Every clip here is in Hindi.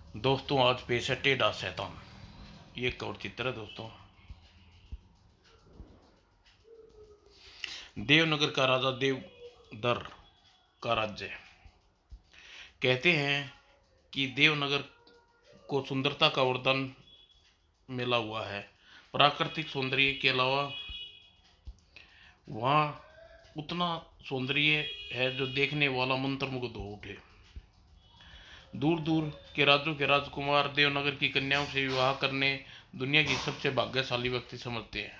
दोस्तों आज पेश है टेढ़ा शैतान। ये एक और चित्र है दोस्तों। देवनगर का राजा देवदर का राज्य। कहते हैं कि देवनगर को सुंदरता का वरदान मिला हुआ है। प्राकृतिक सौंदर्य के अलावा वहाँ उतना सौंदर्य है जो देखने वाला मंत्रमुग्ध हो उठे। दूर दूर के राज्यों के राजकुमार देवनगर की कन्याओं से विवाह करने दुनिया की सबसे भाग्यशाली व्यक्ति समझते हैं।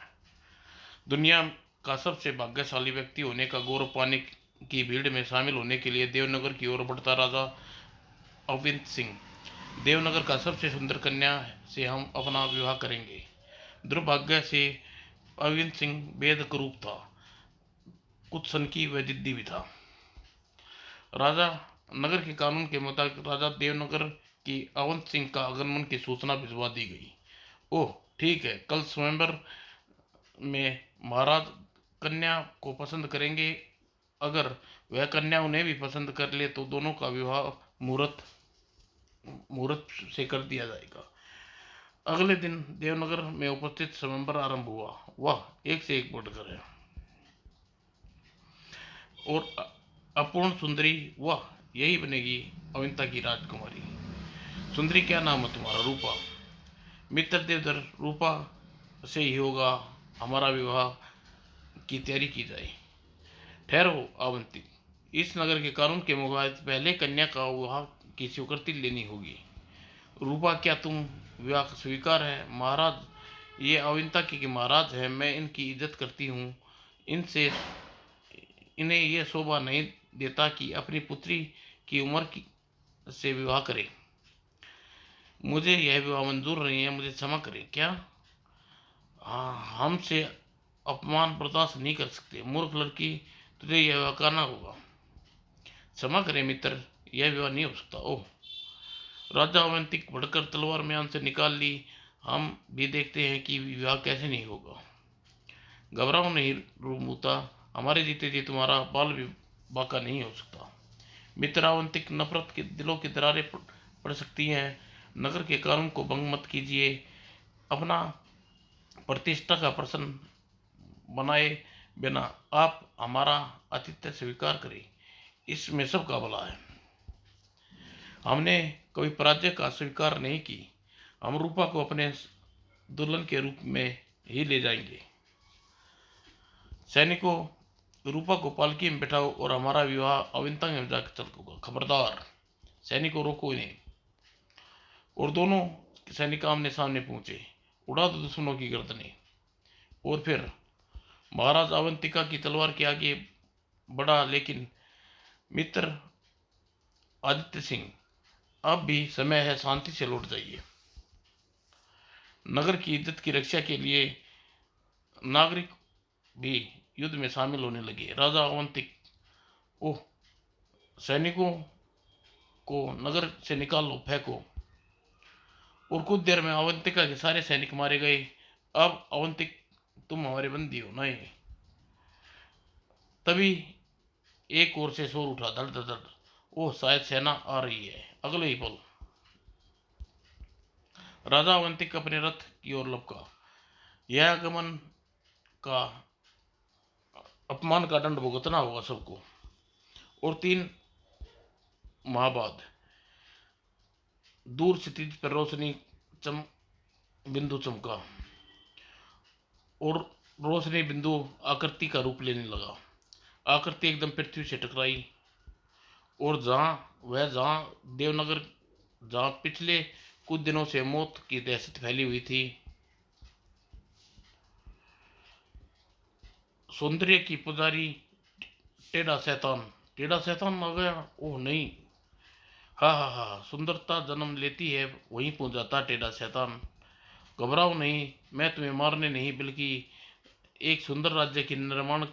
दुनिया का सबसे भाग्यशाली व्यक्ति होने का गौरव पाने की भीड़ में शामिल होने के लिए देवनगर की ओर बढ़ता राजा अविंद सिंह। देवनगर का सबसे सुंदर कन्या से हम अपना विवाह करेंगे। दुर्भाग्य से अविंद सिंह बेहद क्रूर था, कुछ सनकी व जिद्दी भी था। राजा नगर के कानून के मुताबिक राजा देवनगर की अवंत सिंह का आगमन की सूचना भिजवा दी गई। ओह ठीक है, कल स्वयंवर में महाराज कन्या को पसंद करेंगे। अगर वह कन्या उन्हें भी पसंद कर ले तो दोनों का विवाह मुहूर्त मुहूर्त से कर दिया जाएगा। अगले दिन देवनगर में उपस्थित स्वयंवर आरंभ हुआ। वह एक से एक बढ़कर है और अपूर्ण सुंदरी वह यही बनेगी अविंता की राजकुमारी। सुंदरी क्या नाम है तुम्हारा? रूपा। मित्र देवधर, रूपा से ही होगा हमारा विवाह की तैयारी की जाए। ठहरो आवंती, इस नगर के कानून के मुताबिक पहले कन्या का विवाह की स्वीकृति लेनी होगी। रूपा क्या तुम विवाह स्वीकार है? महाराज ये अविंता की महाराज है, मैं इनकी इज्जत करती हूँ। इनसे इन्हें यह शोभा नहीं देता कि अपनी पुत्री की उम्र की से विवाह करें। मुझे यह विवाह मंजूर नहीं है, मुझे क्षमा करें। क्या हमसे अपमान बर्दाश्त नहीं कर सकते? मूर्ख लड़की, तुझे यह विवाह करना होगा। क्षमा करें मित्र, यह विवाह नहीं हो सकता। ओह! राजा अवंतिक भड़कर तलवार म्यान से निकाल ली। हम भी देखते हैं कि विवाह कैसे नहीं होगा। घबराओ नहीं रूमुता, हमारे जीते जी तुम्हारा बाल भी बाका नहीं हो सकता। मित्र अवंतिक, नफरत के दिलों की दरारें पड़ सकती हैं। नगर के कानून को भंग मत कीजिए। अपना प्रतिष्ठा का प्रश्न बनाए बिना आप हमारा आतिथ्य स्वीकार करें, इसमें सबका भला है। हमने कभी पराजय का स्वीकार नहीं की। हम रूपा को अपने दुल्हन के रूप में ही ले जाएंगे। सैनिकों, रूपा को पालकी में बैठाओ और हमारा विवाह अविंता में जाकर चल होगा। खबरदार, सैनिकों रोको इन्हें। और दोनों सैनिक आमने सामने पहुंचे। उड़ा दो दुश्मनों की गर्दनें। और फिर महाराज अवंतिका की तलवार के आगे बढ़ा, लेकिन मित्र आदित्य सिंह, अब भी समय है, शांति से लौट जाइए। नगर की इज्जत की रक्षा के लिए नागरिक भी युद्ध में शामिल होने लगे। राजा अवंतिक, ओह! सैनिकों को नगर से निकाल लो, फेंको। और कुछ देर में अवंतिका के सारे सैनिक मारे गए। अब अवंतिक, तुम हमारे बंदी हो। नहीं। तभी एक ओर से शोर उठा, धड़ धड़ धड़। ओह, शायद सेना आ रही है। अगले ही पल राजा अवंतिक अपने रथ की ओर लपका। यह आगमन का अपमान का दंड भुगतना होगा सबको। और 3 माह बाद दूर क्षितिज पर रोशनी चम बिंदु चमका और रोशनी बिंदु आकृति का रूप लेने लगा। आकृति एकदम पृथ्वी से टकराई और जहां देवनगर, जहां पिछले कुछ दिनों से मौत की दहशत फैली हुई थी, सौंदर्य की पुजारी टेढ़ा शैतान। टेढ़ा शैतान आ गया? ओह नहीं! हा हा हा, सुंदरता जन्म लेती है, वहीं पहुंच जाता टेढ़ा शैतान। घबराओ नहीं, मैं तुम्हें मारने नहीं बल्कि एक सुंदर राज्य की निर्माण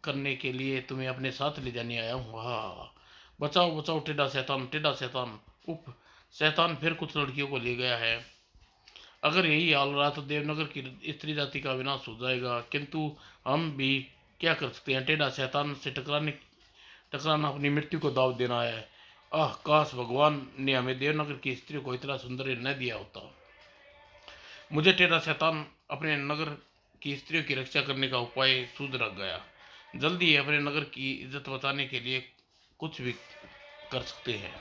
करने के लिए तुम्हें अपने साथ ले जाने आया हूँ। हाँ, बचाओ बचाओ टेढ़ा शैतान, टेढ़ा शैतान। उफ! शैतान फिर कुछ लड़कियों को ले गया है। अगर यही हाल रहा तो देवनगर की स्त्री जाति का विनाश हो जाएगा। किंतु हम भी क्या कर सकते हैं? टेढ़ा शैतान से टकराना अपनी मृत्यु को दाव देना है। आह, काश भगवान ने हमें देवनगर की स्त्री को इतना सुंदर न दिया होता। मुझे टेढ़ा शैतान अपने नगर की स्त्रियों की रक्षा करने का उपाय सूझ रख गया। जल्दी ही अपने नगर की इज्जत बचाने के लिए कुछ भी कर सकते हैं।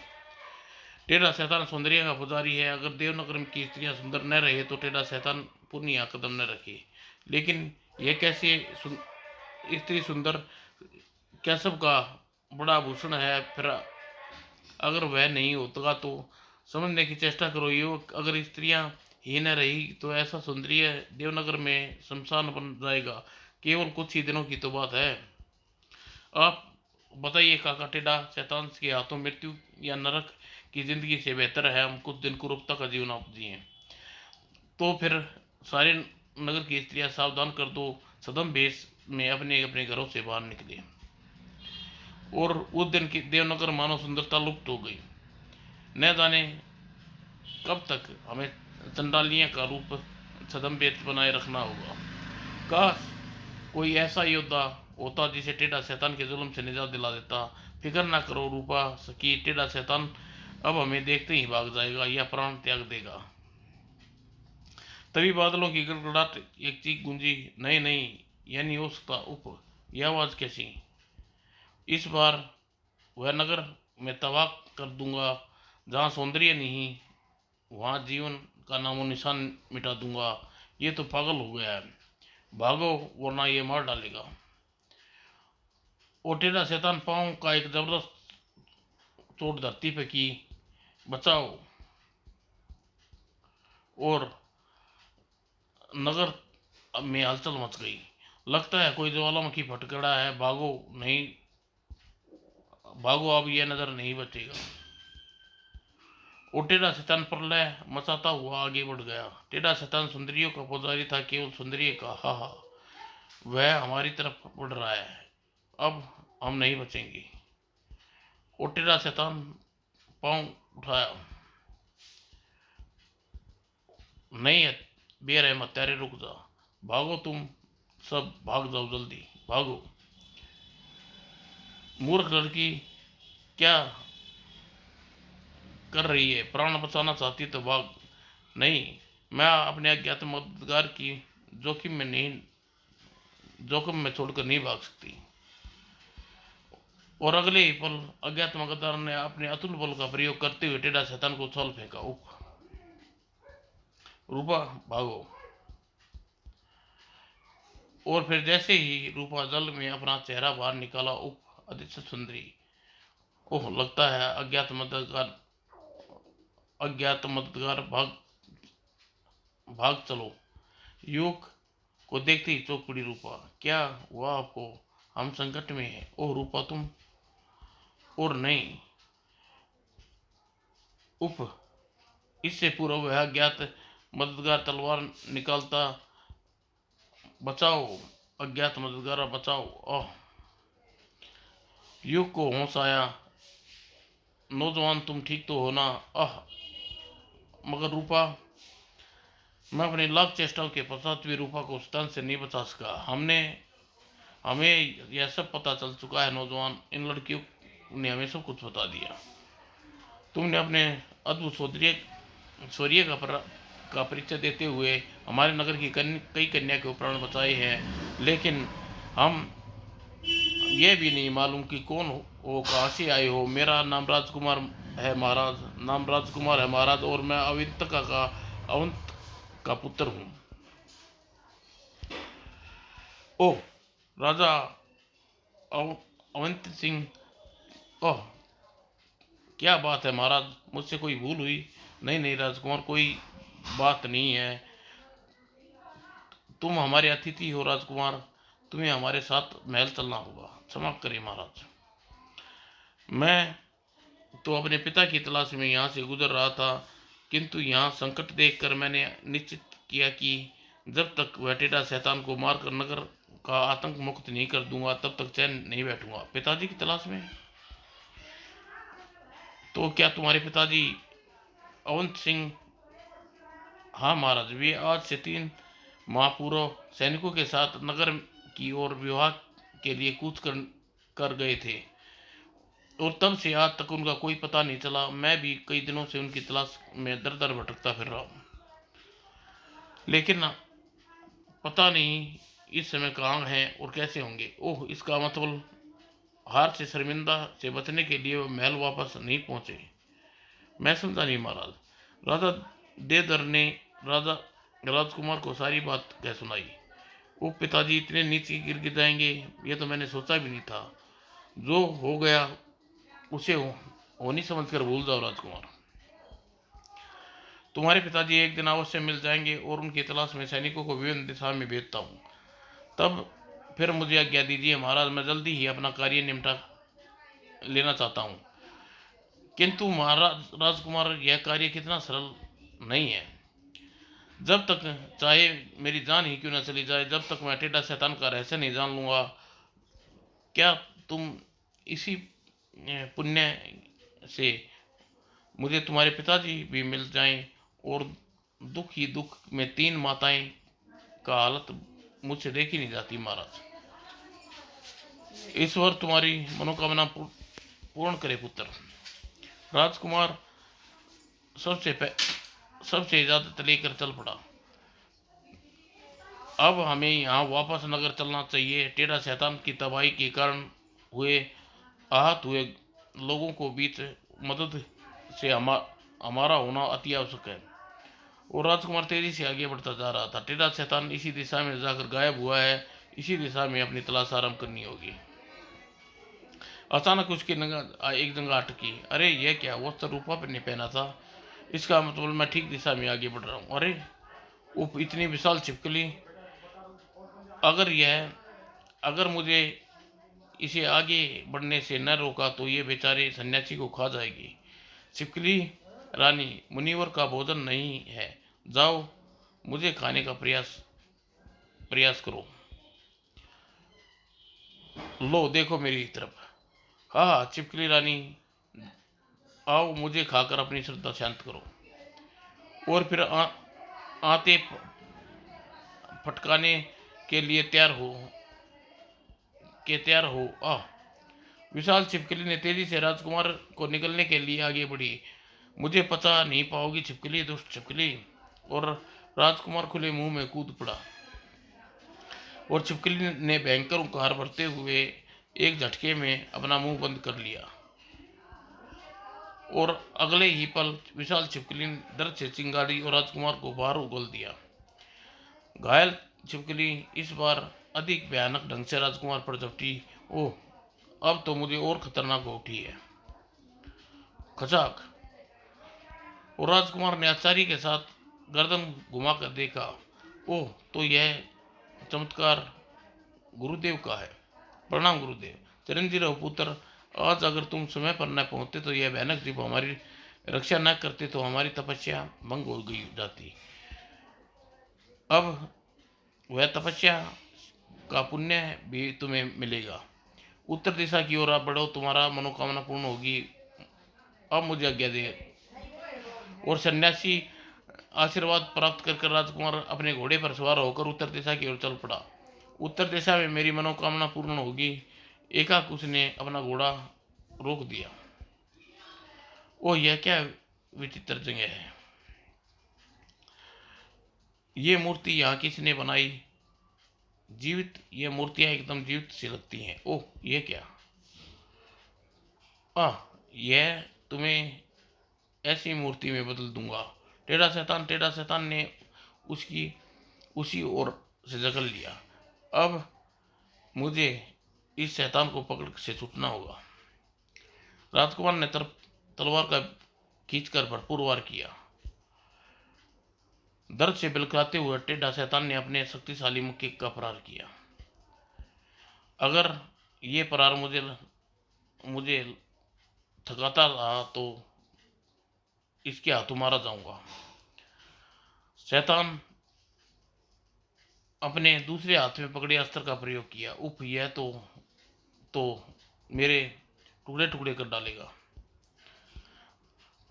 टेढ़ा शैतान सौंदर्य का पुजारी है। अगर देवनगर की स्त्रियां सुंदर न रहे तो टेढ़ा शैतान पुण्य यहाँ कदम न रखे। लेकिन यह कैसे स्त्री सुंदर कैसब का बड़ा आभूषण है, फिर अगर वह नहीं होता तो समझने की चेष्टा करो। यो अगर स्त्रियां ही न रही तो ऐसा सौंदर्य देवनगर में शमशान बन जाएगा। केवल कुछ ही दिनों की तो बात है। आप बताइए काका, टेढ़ा शैतान के हाथों मृत्यु या नरक की जिंदगी से बेहतर है हम कुछ दिन कुरूपता का जीवन आप जिए। तो फिर सारे नगर की स्त्रियां सावधान कर दो, सदम भेष में अपने अपने घरों से बाहर निकले। और उस दिन की देवनगर मानव सुंदरता लुप्त हो गई। न जाने कब तक हमें चंडालिया का रूप सदम भेष बनाए रखना होगा। काश कोई ऐसा योद्धा होता जिसे टेढ़ा शैतान के जुल्म से निजात दिला देता। फिक्र ना करो रूपा सकी, टेढ़ा शैतान अब हमें देखते ही भाग जाएगा या प्राण त्याग देगा। तभी बादलों की गड़गड़ाहट एक चीख गूंजी, नहीं नहीं, यह नहीं हो सकता। उप, यह आवाज कैसी? इस बार वह नगर मैं तबाह कर दूंगा। जहाँ सौंदर्य नहीं वहाँ जीवन का नामो निशान मिटा दूंगा। ये तो पागल हो गया है, भागो वरना ये मार डालेगा। और टेढ़ा शैतान पाँव का एक जबरदस्त चोट धरती पे की, बचाओ। और नगर में हलचल मच गई। लगता है कोई ज्वालामुखी फट गड़ा है, भागो नहीं, भागो अब यह नजर नहीं बचेगा। और टेढ़ा शैतान प्रलय मचाता हुआ आगे बढ़ गया। टेढ़ा शैतान सुंदरियों का पुजारी था, केवल सुंदरी का हा हा, वह हमारी तरफ बढ़ रहा है, अब हम नहीं बचेंगे। और टेढ़ा शैतान पाँव उठाया, नहीं बेरहम हत्यारे रुक जा, भागो तुम सब, भाग जाओ जल्दी, भागो। मूर्ख लड़की क्या कर रही है? प्राण बचाना चाहती तो भाग। नहीं, मैं अपने अज्ञात मददगार की जोखिम में छोड़कर नहीं भाग सकती। और अगले ही पल अज्ञात मददगार ने अपने अतुल बल का प्रयोग करते हुए टेढ़ा शैतान को उछाल फेंका। उप, रूपा भागो। और फिर जैसे ही रूपा जल में अपना चेहरा बाहर निकाला, उप, अतिशय सुंदरी। ओह, लगता है अज्ञात मददगार भाग भाग चलो। युवक को देखते ही चौंक पड़ी रूपा। क्या हुआ आपको? हम संकट में हैं। ओह रूपा तुम? और नहीं। उप, इससे पूर्व वह अज्ञात मददगार तलवार निकालता, बचाओ अज्ञात मददगार बचाओ। ओह, युवक को होश आया। नौजवान तुम ठीक तो हो ना? आह, मगर रूपा, मैं अपनी लाख चेष्टाओं के पश्चात भी रूपा को उस से नहीं बचा सका। हमें यह सब पता चल चुका है नौजवान, इन लड़कियों ने हमें सब कुछ बता दिया। तुमने अपने अद्भुत शौर्य का परिचय देते हुए हमारे नगर की कई कन्या के प्राण बचाए हैं, लेकिन हम यह भी नहीं मालूम कि कौन हो, कहाँ से आए हो। मेरा नाम राजकुमार है महाराज, और मैं अवंत का पुत्र हूँ। ओह राजा अवंत सिंह, ओह क्या बात है महाराज, मुझसे कोई भूल हुई? नहीं नहीं राजकुमार, कोई बात नहीं है, तुम हमारे अतिथि हो राजकुमार, तुम्हें हमारे साथ महल चलना होगा। क्षमा करें महाराज, मैं तो अपने पिता की तलाश में यहाँ से गुजर रहा था, किंतु यहाँ संकट देखकर मैंने निश्चित किया कि जब तक वह टेढ़ा शैतान को मारकर नगर का आतंक मुक्त नहीं कर दूंगा तब तक चैन नहीं बैठूंगा। पिताजी की तलाश में? तो क्या तुम्हारे पिताजी अवंत सिंह? हाँ महाराज, वे आज से 3 माह पूर्व सैनिकों के साथ नगर की ओर विवाह के लिए कूच कर गए थे। और तब से आज तक उनका कोई पता नहीं चला। मैं भी कई दिनों से उनकी तलाश में दर दर भटकता फिर रहा हूँ, लेकिन पता नहीं इस समय कहाँ हैं और कैसे होंगे। ओह, इसका मतलब हार से शर्मिंदा से बचने के लिए वो महल वापस नहीं पहुंचे। मैं समझा नहीं महाराज। राजा देदर ने राजा राजकुमार को सारी बात कह सुनाई। वो पिताजी इतने नीचे गिर जाएंगे, ये तो मैंने सोचा भी नहीं था। जो हो गया उसे होनी समझ कर भूल जाओ राजकुमार। तुम्हारे पिताजी एक दिन अवश्य मिल जाएंगे और उनकी तलाश में सैनिकों को विभिन्न दिशा में भेजता हूँ। तब फिर मुझे आज्ञा दीजिए महाराज, मैं जल्दी ही अपना कार्य निपटा लेना चाहता हूँ। किंतु महाराज राजकुमार, यह कार्य कितना सरल नहीं है। जब तक चाहे मेरी जान ही क्यों न चली जाए, जब तक मैं टेढ़ा शैतान का रहस्य नहीं जान लूंगा, क्या तुम इसी पुण्य से मुझे तुम्हारे पिताजी भी मिल जाएं और दुख ही दुख में तीन माताएं का हालत मुझसे देखी नहीं जाती। महाराज, ईश्वर तुम्हारी मनोकामना पूर्ण करे पुत्र। राजकुमार सबसे सबसे इजाजत लेकर चल पड़ा। अब हमें यहाँ वापस नगर चलना चाहिए। टेढ़ा शैतान की तबाही के कारण हुए आहत हुए लोगों को बीच मदद से हमारा होना अति आवश्यक है। और राजकुमार तेजी से आगे बढ़ता जा रहा था। टेढ़ा शैतान इसी दिशा में जाकर गायब हुआ है, इसी दिशा में अपनी तलाश आरंभ करनी होगी। अचानक उसकी एक जगह अटकी। अरे यह क्या, वो तो रूपा ने पहना था। इसका मतलब मैं ठीक दिशा में आगे बढ़ रहा हूँ। अरे वो इतनी विशाल छिपकली, अगर यह अगर मुझे इसे आगे बढ़ने से न रोका तो ये बेचारे सन्यासी को खा जाएगी। छिपकली रानी, मुनिवर का भोजन नहीं है, जाओ मुझे खाने का प्रयास प्रयास करो। लो देखो मेरी तरफ। हाँ हाँ छिपकली रानी, आओ मुझे खाकर अपनी श्रद्धा शांत करो। और फिर आते फटकाने के लिए तैयार हो आ। विशाल छिपकली ने तेजी से राजकुमार को निकलने के लिए आगे बढ़ी। मुझे पता नहीं पाओगी छिपकली, दुष्ट छिपकली। और राजकुमार खुले मुंह में कूद पड़ा और छिपकली ने भयंकर उंकार भरते हुए एक झटके में अपना मुंह बंद कर लिया। और अगले ही पल विशाल छिपकली ने दर्द से चिंगारी और राजकुमार को बाहर उगल दिया। घायल छिपकली इस बार अधिक भयानक ढंग से राजकुमार पर झपटी। ओह, अब तो मुझे और खतरनाक हो उठी है। खचाक। और राजकुमार ने आश्चर्य के साथ गर्दन घुमाकर देखा। ओह, तो यह चमत्कार गुरुदेव का है। प्रणाम गुरुदेव। चिरंजीव रहो पुत्र। आज अगर तुम समय पर न पहुंचते तो यह भयानक जीव हमारी रक्षा न करते तो हमारी तपस्या भंग हो गई जाती। अब वह तपस्या का पुण्य भी तुम्हें मिलेगा। उत्तर दिशा की ओर आप बढ़ो, तुम्हारा मनोकामना पूर्ण होगी। अब मुझे आज्ञा दे। और सन्यासी आशीर्वाद प्राप्त कर राजकुमार अपने घोड़े पर सवार होकर उत्तर दिशा की ओर चल पड़ा। उत्तर दिशा में मेरी मनोकामना पूर्ण होगी। एकाएक उसने अपना घोड़ा रोक दिया। ओह, यह क्या विचित्र जगह है। ये मूर्ति यहाँ किसने बनाई? जीवित, ये मूर्तियां एकदम जीवित सी लगती हैं। ओह, ये क्या। यह तुम्हें ऐसी मूर्ति में बदल दूंगा। टेढ़ा शैतान ने उसकी उसी ओर से जकड़ लिया। अब मुझे इस शैतान को पकड़ से छूटना होगा। राजकुमार ने तलवार का खींचकर भरपूर वार किया। दर्द से बिलखाते हुए टेढ़ा शैतान ने अपने शक्तिशाली मुक्के का प्रहार किया। अगर ये प्रहार मुझे मुझे थकाता रहा तो इसके हाथों मारा जाऊंगा। शैतान अपने दूसरे हाथ में पकड़े अस्त्र का प्रयोग किया। उफ, यह तो मेरे टुकड़े टुकड़े कर डालेगा।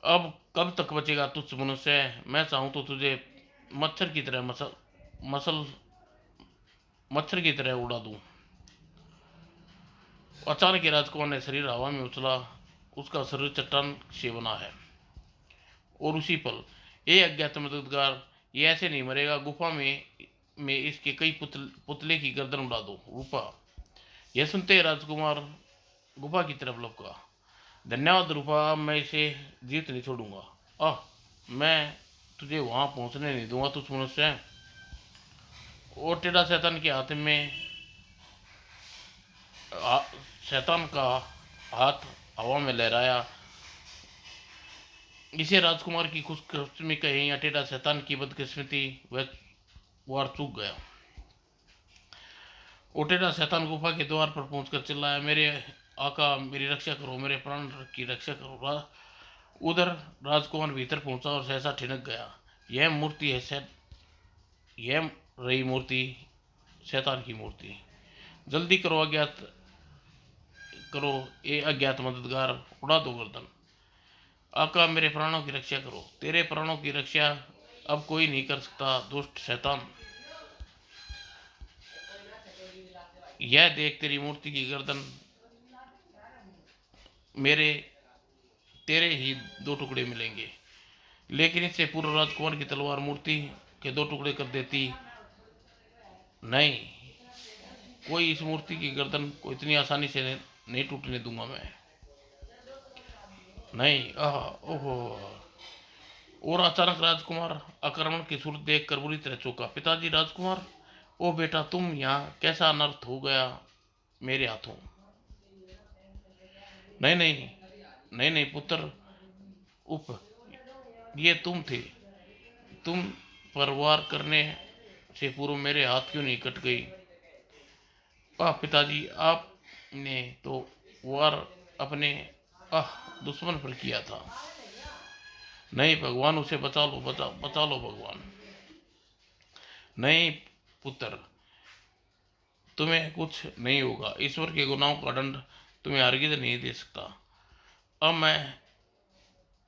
अब कब तक बचेगा तुझ मनुष्य? मैं चाहूं तो तुझे मच्छर की तरह मसल मच्छर की तरह उड़ा दूं। अचानक ही राजकुमार ने शरीर हवा में उछला। उसका शरीर चट्टान से बना है और उसी पल ये अज्ञात मददगार, ये ऐसे नहीं मरेगा। गुफा में इसके कई पुतले की गर्दन उड़ा दो रूपा। यह सुनते ही राजकुमार गुफा की तरफ लपका। धन्यवाद रूपा, अब मैं इसे जीत नहीं छोड़ूंगा। मैं तुझे वहां पहुंचने नहीं दूंगा, तुझ मनुष्य है। और टेढ़ा शैतान के हाथ में शैतान का हाथ हवा में लहराया। इसे राजकुमार की खुशकिस्मती कहें या टेढ़ा शैतान की बदकिस्मती, वह वार चूक गया। वो टेढ़ा शैतान गुफा के द्वार पर पहुंचकर चिल्लाया, मेरे आका मेरी रक्षा करो, मेरे प्राण की रक्षा करो। उधर राजकुमार भीतर पहुंचा और सहसा ठिनक गया। यह मूर्ति है यह रही मूर्ति शैतान की मूर्ति। जल्दी करो अज्ञात करो, ये अज्ञात मददगार, उड़ा दो गर्दन। आका मेरे प्राणों की रक्षा करो, तेरे प्राणों की रक्षा अब कोई नहीं कर सकता दुष्ट शैतान। यह देख तेरी मूर्ति की गर्दन मेरे तेरे ही दो टुकड़े मिलेंगे। लेकिन इससे पूर्व राजकुमार की तलवार मूर्ति के दो टुकड़े कर देती। नहीं, कोई इस मूर्ति की गर्दन को इतनी आसानी से नहीं टूटने दूंगा मैं। नहीं, ओहो। और अचानक राजकुमार आक्रमण की सूरत देखकर बुरी तरह चौंका। पिताजी राजकुमार, ओ बेटा तुम यहाँ, कैसा अनर्थ हो गया मेरे हाथों। नहीं नहीं, नहीं नहीं पुत्र, उप ये तुम थे। तुम पर वार करने से पूर्व मेरे हाथ क्यों नहीं कट गई। पिताजी आपने तो वार अपने दुश्मन पर किया था। नहीं भगवान, उसे बचा लो, बचा लो भगवान। नहीं पुत्र, तुम्हें कुछ नहीं होगा। ईश्वर के गुनाहों का दंड तुम्हें हरगिज नहीं दे सकता।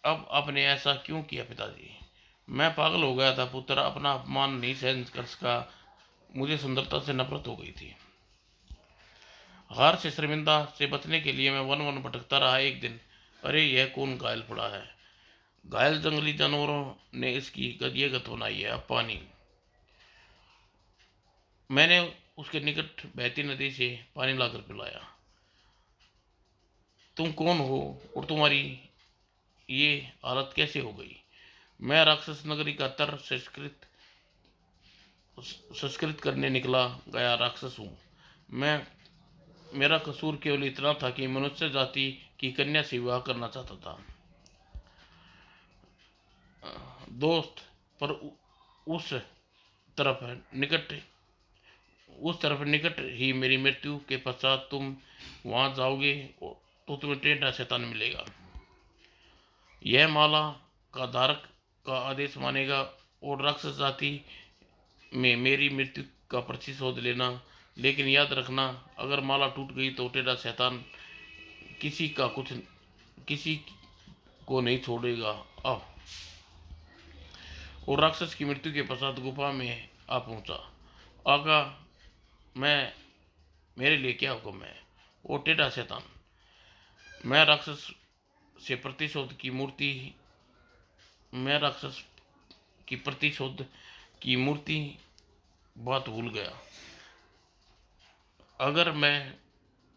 अब आपने ऐसा क्यों किया पिताजी। मैं पागल हो गया था पुत्र, अपना अपमान नहीं सहन कर सका। मुझे सुंदरता से नफरत हो गई थी। हार से शर्मिंदा से बचने के लिए मैं वन वन भटकता रहा। एक दिन, अरे यह कौन घायल पड़ा है। घायल जंगली जानवरों ने इसकी ये गत बनाई है। अब पानी, मैंने उसके निकट बहती नदी से पानी लाकर पिलाया। तुम कौन हो और तुम्हारी ये हालत कैसे हो गई। मैं राक्षस नगरी का तर संस्कृत करने निकला गया राक्षस हूँ मैं। मेरा कसूर केवल इतना था कि मनुष्य जाति की कन्या से विवाह करना चाहता था दोस्त। पर उस तरफ निकट ही मेरी मृत्यु के पश्चात तुम वहां जाओगे तो तुम्हें टेढ़ा शैतान मिलेगा। यह माला का धारक का आदेश मानेगा और राक्षस जाति में मेरी मृत्यु का प्रतिशोध लेना। लेकिन याद रखना, अगर माला टूट गई तो टेढ़ा शैतान किसी को नहीं छोड़ेगा। और राक्षस की मृत्यु के पश्चात गुफा में आ पहुंचा। आगा, मैं मेरे लिए क्या हुक्म है। वो टेढ़ा शैतान, मैं राक्षस से प्रतिशोध की मूर्ति मैं राक्षस की प्रतिशोध की मूर्ति बात भूल गया। अगर मैं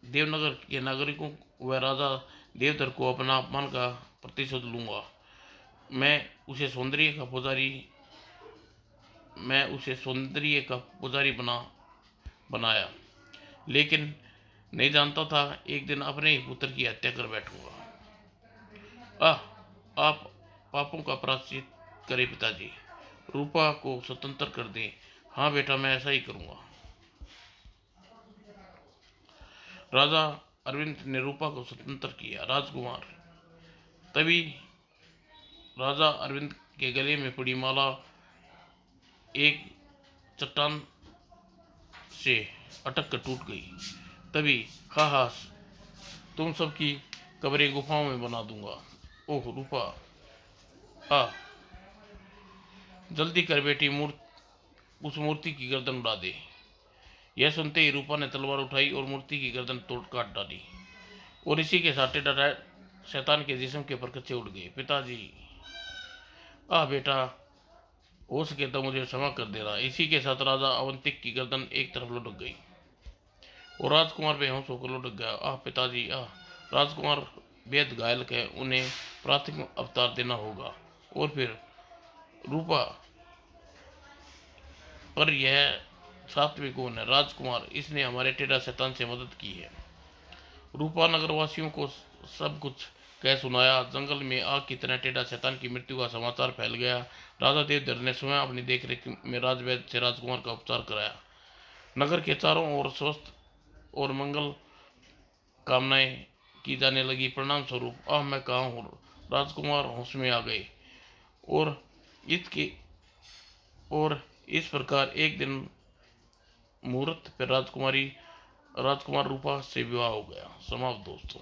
देवनगर के नागरिकों व राजा देवधर को अपना अपमान का प्रतिशोध लूंगा। मैं उसे सौंदर्य का पुजारी बनाया, लेकिन नहीं जानता था एक दिन अपने ही पुत्र की हत्या कर बैठूंगा। आप पापों का प्रायश्चित करें पिताजी, रूपा को स्वतंत्र कर दें। हाँ बेटा, मैं ऐसा ही करूंगा। राजा अरविंद ने रूपा को स्वतंत्र किया। राजकुमार, तभी राजा अरविंद के गले में पड़ी माला एक चट्टान से अटक कर टूट गई। तभी हा तुम सबकी कब्रें गुफाओं में बना दूंगा। ओह रूपा, आ जल्दी कर बेटी, उस मूर्ति की गर्दन उड़ा दे। यह सुनते ही रूपा ने तलवार उठाई और मूर्ति की गर्दन तोड़ काट डाली और इसी के साथ टेढ़ा शैतान के जिस्म के परकच्चे उड़ गए। पिताजी, आह बेटा, हो सके तो मुझे क्षमा कर देना। इसी के साथ राजा अवंतिक की गर्दन एक तरफ लुढ़क गई और राजकुमार बेहोश होकर लुढ़क गया। आह पिताजी, आह। राजकुमार बेहद घायल है, उन्हें प्राथमिक अवतार देना होगा। और फिर रूपा, पर यह सात्विक कौन है? राजकुमार, इसने हमारे टेढ़ा शैतान से मदद की है। रूपा नगरवासियों को सब कुछ कह सुनाया। जंगल में आग की तरह टेढ़ा शैतान की मृत्यु का समाचार फैल गया। राजा देवधर ने स्वयं अपनी देखरेख में राजवैद्य से राजकुमार का उपचार कराया। नगर के चारों ओर स्वस्थ और मंगल कामनाएं की जाने लगी। परिणाम स्वरूप आह मैं कहाँ हूँ, राजकुमार होश में आ गए और इसके और इस प्रकार एक दिन मुहूर्त पर राजकुमार रूपा से विवाह हो गया। समाप्त दोस्तों।